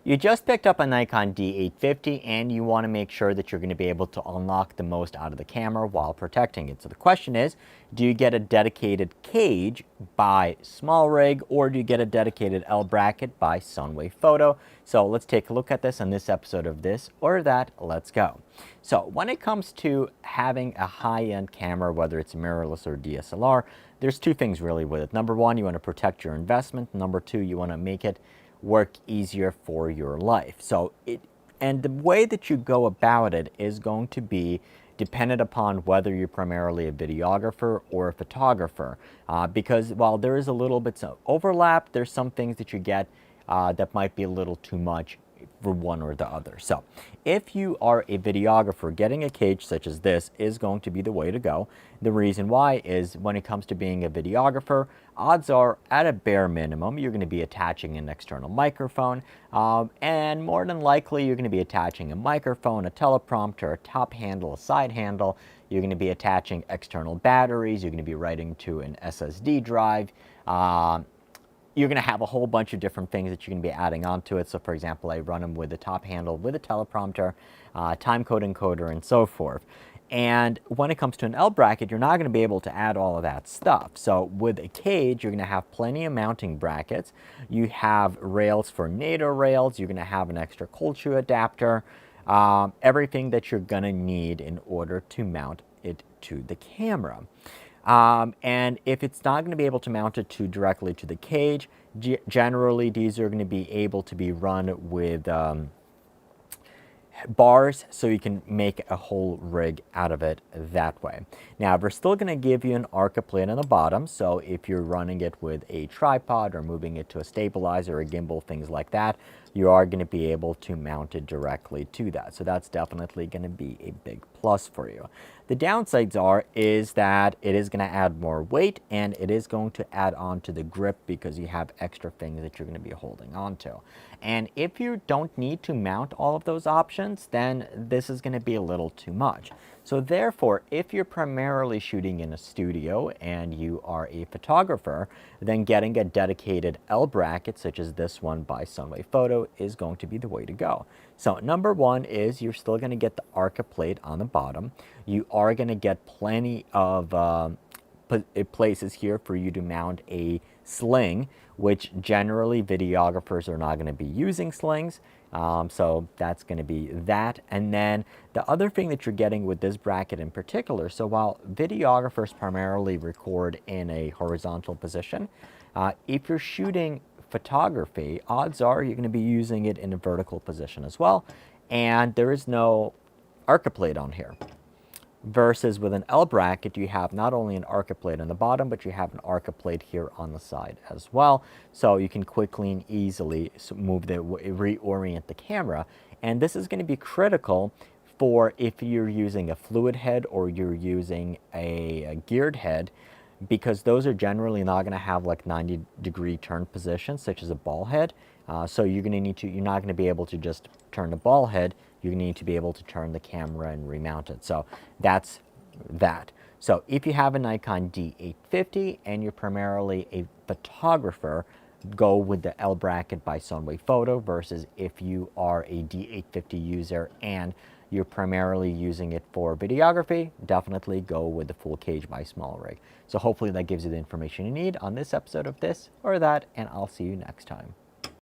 You just picked up a Nikon D850 and you want to make sure that you're going to be able to unlock the most out of the camera while protecting it. So the question is, do you get a dedicated cage by SmallRig or do you get a dedicated L bracket by SUNWAYFOTO? So let's take a look at this on this episode of This or That. Let's go. So when it comes to having a high-end camera, whether it's mirrorless or DSLR, there's two things really with it. Number one, you want to protect your investment. Number two, you want to make it work easier for your life. And the way that you go about it is going to be dependent upon whether you're primarily a videographer or a photographer. Because while there is a little bit of overlap, there's some things that you get that might be a little too much for one or the other. So if you are a videographer, getting a cage such as this is going to be the way to go. The reason why is when it comes to being a videographer, odds are at a bare minimum you're going to be attaching an external microphone, and more than likely you're going to be attaching a microphone, a teleprompter, a top handle, a side handle. You're going to be attaching external batteries. You're going to be writing to an SSD drive. You're going to have a whole bunch of different things that you're going to be adding onto it. So for example, I run them with a top handle, with a teleprompter, time code encoder, and so forth. And when it comes to an L bracket, you're not going to be able to add all of that stuff. So with a cage, you're going to have plenty of mounting brackets. You have rails for NATO rails. You're going to have an extra cold shoe adapter, everything that you're going to need in order to mount it to the camera. And if it's not going to be able to mount it directly to the cage, generally these are going to be able to be run with bars, so you can make a whole rig out of it that way. Now we're still going to give you an ARCA plate on the bottom, so if you're running it with a tripod or moving it to a stabilizer, a gimbal, things like that, you are going to be able to mount it directly to that. So that's definitely going to be a big plus for you. The downsides is that it is going to add more weight and it is going to add on to the grip because you have extra things that you're going to be holding on to. And if you don't need to mount all of those options, then this is going to be a little too much. So therefore, if you're primarily shooting in a studio and you are a photographer, then getting a dedicated L bracket such as this one by SunWayFoto is going to be the way to go. So number one is you're still going to get the ARCA plate on the bottom. You are going to get plenty of places here for you to mount a sling, which generally videographers are not going to be using slings. So that's going to be that. And then the other thing that you're getting with this bracket in particular, so while videographers primarily record in a horizontal position, if you're shooting photography, odds are you're going to be using it in a vertical position as well. And there is no ARCA plate on here. Versus with an L bracket, you have not only an ARCA plate on the bottom, but you have an ARCA plate here on the side as well. So you can quickly and easily reorient the camera. And this is going to be critical for if you're using a fluid head or you're using a geared head, because those are generally not going to have like 90-degree turn positions, such as a ball head. So you're not going to be able to just turn the ball head. You need to be able to turn the camera and remount it. So that's that. So if you have a Nikon D850 and you're primarily a photographer, go with the L bracket by SunWayFoto, versus if you are a D850 user and you're primarily using it for videography, definitely go with the full cage by SmallRig. So hopefully that gives you the information you need on this episode of This or That, and I'll see you next time.